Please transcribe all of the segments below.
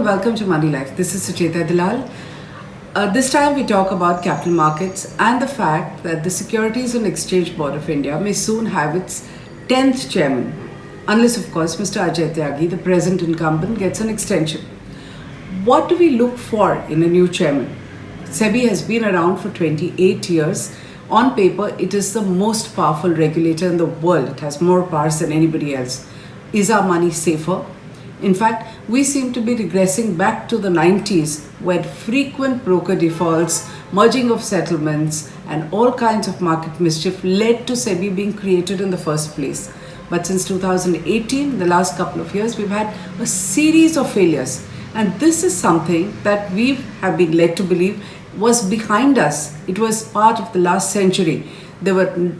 welcome to Moneylife. This is Sucheta Dalal. This time we talk about capital markets and the fact that the Securities and Exchange Board of India may soon have its 10th chairman, unless of course Mr. Ajay Tyagi, the present incumbent, gets an extension. What do we look for in a new chairman? SEBI has been around for 28 years. On paper, it is the most powerful regulator in the world. It has more powers than anybody else. Is our money safer? In fact, we seem to be regressing back to the 90s when frequent broker defaults, merging of settlements, and all kinds of market mischief led to SEBI being created in the first place. But since 2018, the last couple of years, we've had a series of failures. And this is something that we have been led to believe was behind us. It was part of the last century. There were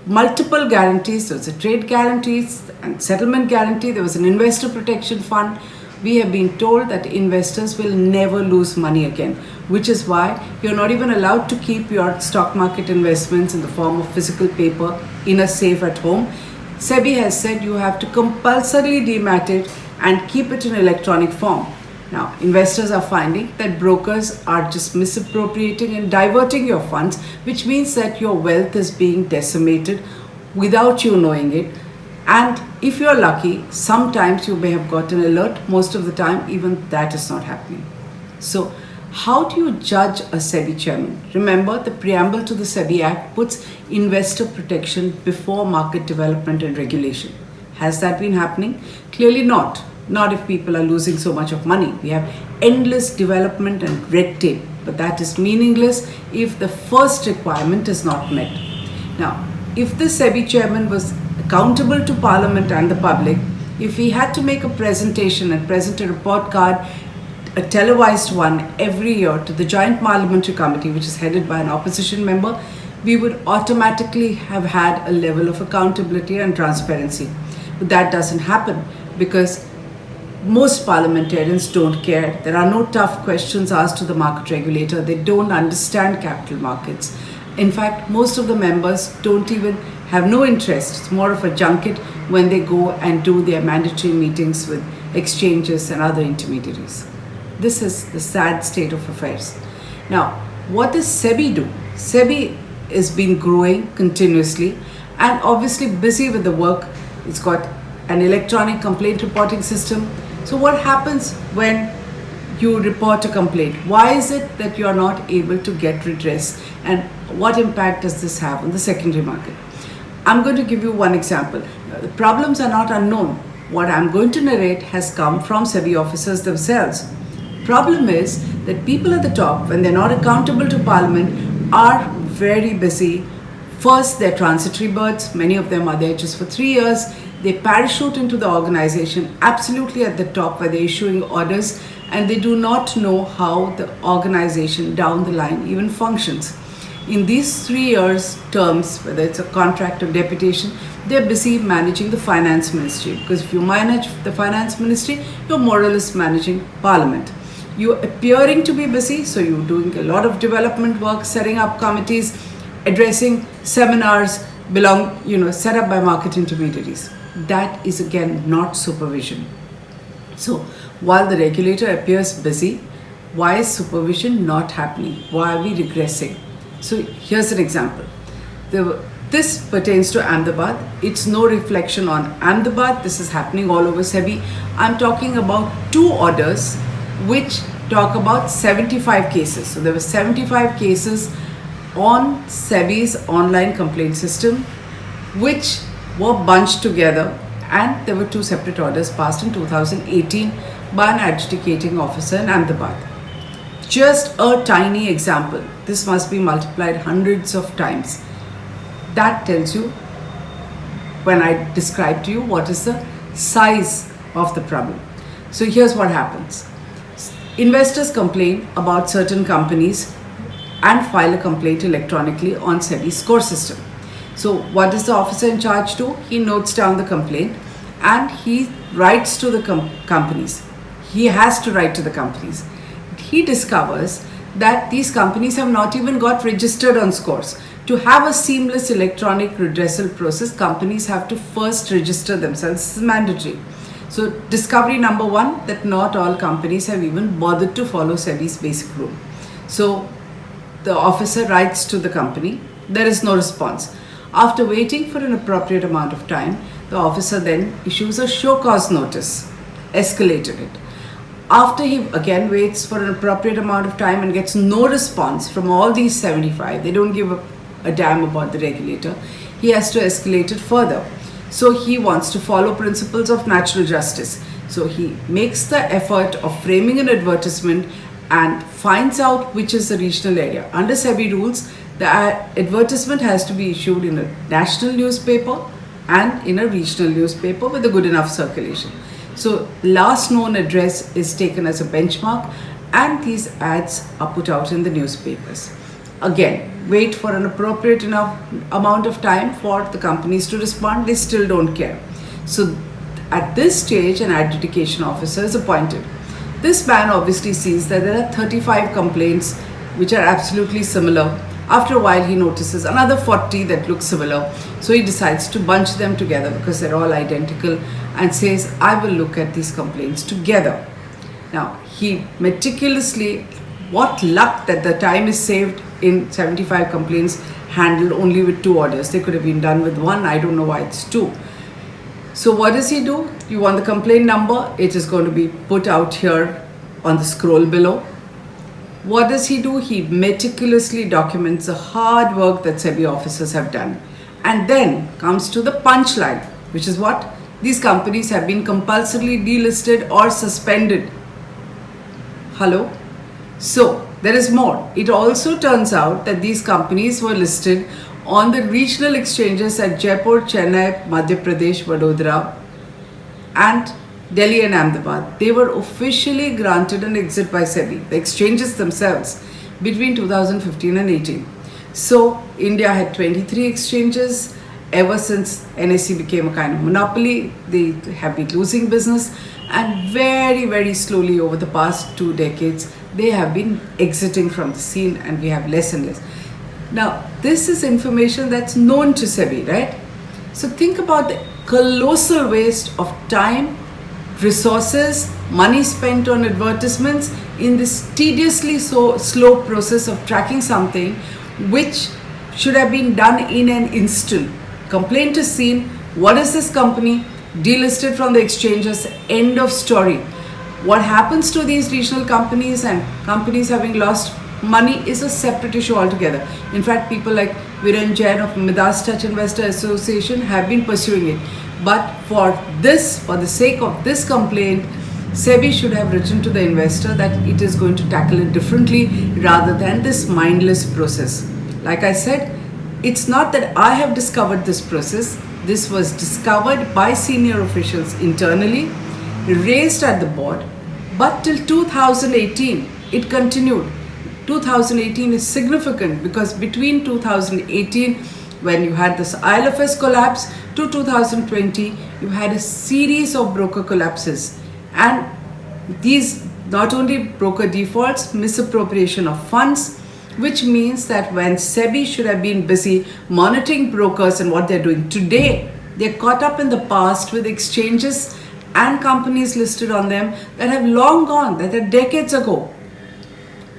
multiple guarantees. There was a trade guarantee and settlement guarantee. There was an investor protection fund. We have been told that investors will never lose money again, which is why you're not even allowed to keep your stock market investments in the form of physical paper in a safe at home. SEBI has said you have to compulsorily demat it and keep it in electronic form. Now, investors are finding that brokers are just misappropriating and diverting your funds, which means that your wealth is being decimated without you knowing it. And if you're lucky, sometimes you may have got an alert. Most of the time, even that is not happening. So, how do you judge a SEBI chairman? Remember, the preamble to the SEBI Act puts investor protection before market development and regulation. Has that been happening? Clearly not. Not if people are losing so much of money. We have endless development and red tape, but that is meaningless if the first requirement is not met. Now, if the SEBI chairman was accountable to Parliament and the public, if he had to make a presentation and present a report card, a televised one every year to the Joint Parliamentary Committee, which is headed by an opposition member, we would automatically have had a level of accountability and transparency. But that doesn't happen because most parliamentarians don't care. There are no tough questions asked to the market regulator. They don't understand capital markets. In fact, most of the members don't even have no interest. It's more of a junket when they go and do their mandatory meetings with exchanges and other intermediaries. This is the sad state of affairs. Now, what does SEBI do? SEBI has been growing continuously and obviously busy with the work. It's got an electronic complaint reporting system. So what happens when you report a complaint? Why is it that you are not able to get redress? And what impact does this have on the secondary market? I'm going to give you one example. The problems are not unknown. What I'm going to narrate has come from SEBI officers themselves. Problem is that people at the top, when they're not accountable to Parliament, are very busy. First, they're transitory birds. Many of them are there just for 3 years. They parachute into the organization absolutely at the top where they're issuing orders, and they do not know how the organization down the line even functions. In these 3 years terms, whether it's a contract or deputation, they're busy managing the finance ministry, because if you manage the finance ministry, you're more or less managing Parliament. You're appearing to be busy, so you're doing a lot of development work, setting up committees, addressing seminars set up by market intermediaries. That is again not supervision. So while the regulator appears busy, why is supervision not happening? Why are we regressing? So here's an example. This pertains to Ahmedabad. It's no reflection on Ahmedabad. This is happening all over SEBI. I'm talking about 2 orders which talk about 75 cases. So there were 75 cases on SEBI's online complaint system which were bunched together, and there were 2 separate orders passed in 2018 by an adjudicating officer in Ahmedabad. Just a tiny example. This must be multiplied hundreds of times. That tells you, when I describe to you, what is the size of the problem. So here's what happens. Investors complain about certain companies and file a complaint electronically on SEBI's score system. So what does the officer in charge do? He notes down the complaint and he writes to the companies. He has to write to the companies. He discovers that these companies have not even got registered on scores. To have a seamless electronic redressal process, companies have to first register themselves. This is mandatory. So discovery number one, that not all companies have even bothered to follow SEBI's basic rule. So the officer writes to the company, there is no response. After waiting for an appropriate amount of time, the officer then issues a show cause notice, escalated it. After he again waits for an appropriate amount of time and gets no response from all these 75, they don't give a damn about the regulator, he has to escalate it further. So he wants to follow principles of natural justice. So he makes the effort of framing an advertisement and finds out which is the regional area. Under SEBI rules, the advertisement has to be issued in a national newspaper and in a regional newspaper with a good enough circulation. So last known address is taken as a benchmark and these ads are put out in the newspapers. Again, wait for an appropriate enough amount of time for the companies to respond. They still don't care. So at this stage, an adjudication officer is appointed. This man obviously sees that there are 35 complaints which are absolutely similar. After a while, he notices another 40 that look similar. So he decides to bunch them together because they're all identical and says, I will look at these complaints together. Now, he meticulously, what luck that the time is saved in 75 complaints handled only with 2 orders. They could have been done with 1. I don't know why it's 2. So what does he do? You want the complaint number? It is going to be put out here on the scroll below. What does he do? He meticulously documents the hard work that SEBI officers have done. And then comes to the punchline, which is what? These companies have been compulsorily delisted or suspended. Hello? So, there is more. It also turns out that these companies were listed on the regional exchanges at Jaipur, Chennai, Madhya Pradesh, Vadodara, and Delhi and Ahmedabad. They were officially granted an exit by SEBI, the exchanges themselves, between 2015 and 18. So, India had 23 exchanges. Ever since NSE became a kind of monopoly, they have been losing business, and very, very slowly over the past 2 decades, they have been exiting from the scene and we have less and less. Now, this is information that's known to SEBI, right? So think about the colossal waste of time, resources, money spent on advertisements in this tediously so slow process of tracking something which should have been done in an instant. Complaint is seen. What is this company? Delisted from the exchanges. End of story. What happens to these regional companies and companies having lost money is a separate issue altogether. In fact, people like Viren Jain of Midas Touch Investor Association have been pursuing it. But for the sake of this complaint, SEBI should have written to the investor that it is going to tackle it differently rather than this mindless process. Like I said, it's not that I have discovered this process. This was discovered by senior officials internally, raised at the board, but till 2018, it continued. 2018 is significant because between 2018, when you had this ILFS collapse, to 2020, you had a series of broker collapses. And these not only broker defaults, misappropriation of funds, which means that when SEBI should have been busy monitoring brokers and what they're doing today, they're caught up in the past with exchanges and companies listed on them that have long gone, that are decades ago.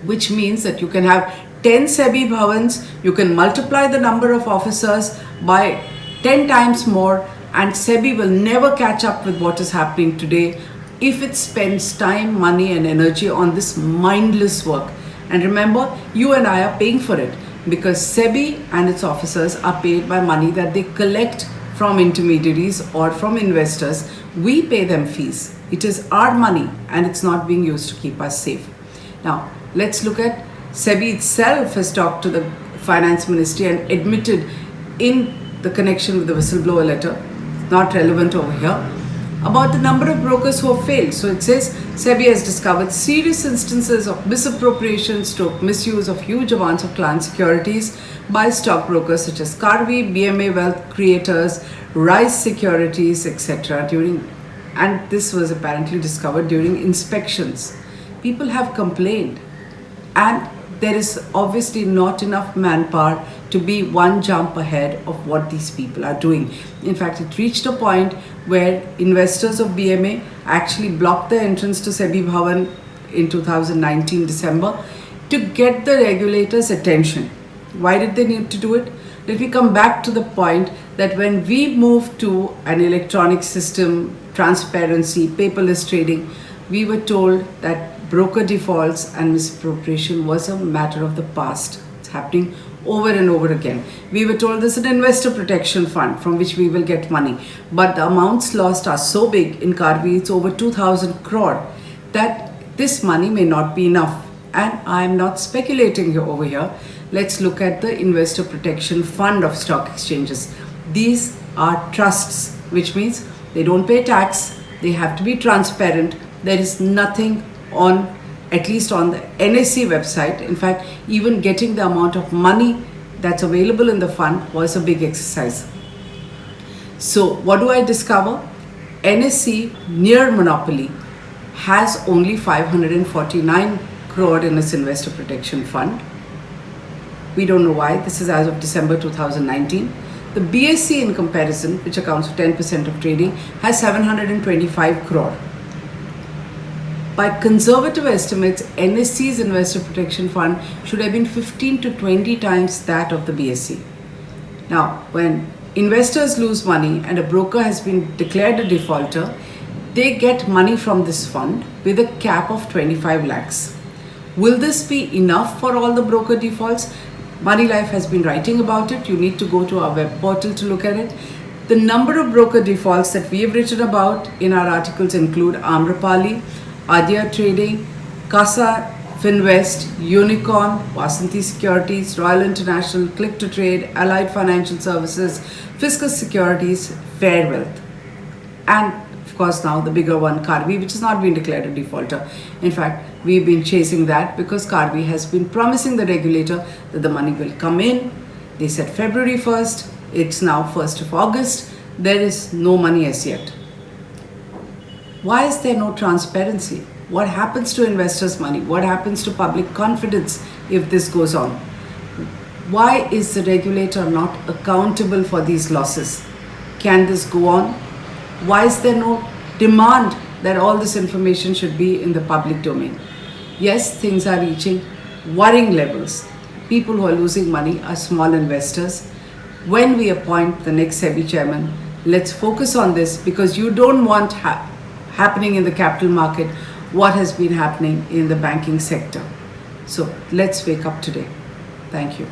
Which means that you can have 10 SEBI bhavans, you can multiply the number of officers by 10 times more, and SEBI will never catch up with what is happening today if it spends time, money and energy on this mindless work. And remember, you and I are paying for it because SEBI and its officers are paid by money that they collect from intermediaries or from investors. We pay them fees. It is our money and it's not being used to keep us safe. Now, let's look at SEBI itself has talked to the Finance Ministry and admitted in the connection with the whistleblower letter, not relevant over here, about the number of brokers who have failed. So it says SEBI has discovered serious instances of misappropriation, misuse of huge amounts of client securities by stockbrokers such as Karvi, BMA Wealth Creators, Rise Securities, etc. And this was apparently discovered during inspections. People have complained, and there is obviously not enough manpower to be one jump ahead of what these people are doing. In fact, it reached a point where investors of BMA actually blocked the entrance to SEBI Bhavan in 2019 December to get the regulators' attention. Why did they need to do it? Let me come back to the point that when we moved to an electronic system, transparency, paperless trading, we were told that broker defaults and misappropriation was a matter of the past. It's happening over and over again. We were told this is an investor protection fund from which we will get money. But the amounts lost are so big in Karvi, it's over 2,000 crore, that this money may not be enough. And I'm not speculating over here. Let's look at the investor protection fund of stock exchanges. These are trusts, which means they don't pay tax, they have to be transparent. There is nothing on, at least on the NSE website. In fact, even getting the amount of money that's available in the fund was a big exercise. So what do I discover? NSE, near monopoly, has only 549 crore in its investor protection fund. We don't know why. This is as of December 2019. The BSE, in comparison, which accounts for 10% of trading, has 725 crore. By conservative estimates, NSE's investor protection fund should have been 15 to 20 times that of the BSE. Now, when investors lose money and a broker has been declared a defaulter, they get money from this fund with a cap of 25 lakhs. Will this be enough for all the broker defaults? Moneylife has been writing about it. You need to go to our web portal to look at it. The number of broker defaults that we have written about in our articles include Amrapali, Adya Trading, Casa Finvest, Unicorn, Vasanthi Securities, Royal International, Click to Trade, Allied Financial Services, Fiscal Securities, Fair Wealth. And of course now the bigger one, Karvi, which has not been declared a defaulter. In fact, we've been chasing that because Karvi has been promising the regulator that the money will come in. They said February 1st, it's now 1st of August. There is no money as yet. Why is there no transparency? What happens to investors' money? What happens to public confidence if this goes on? Why is the regulator not accountable for these losses? Can this go on? Why is there no demand that all this information should be in the public domain? Yes, things are reaching worrying levels. People who are losing money are small investors. When we appoint the next SEBI chairman, let's focus on this, because you don't want happening in the capital market what has been happening in the banking sector. So let's wake up today. Thank you.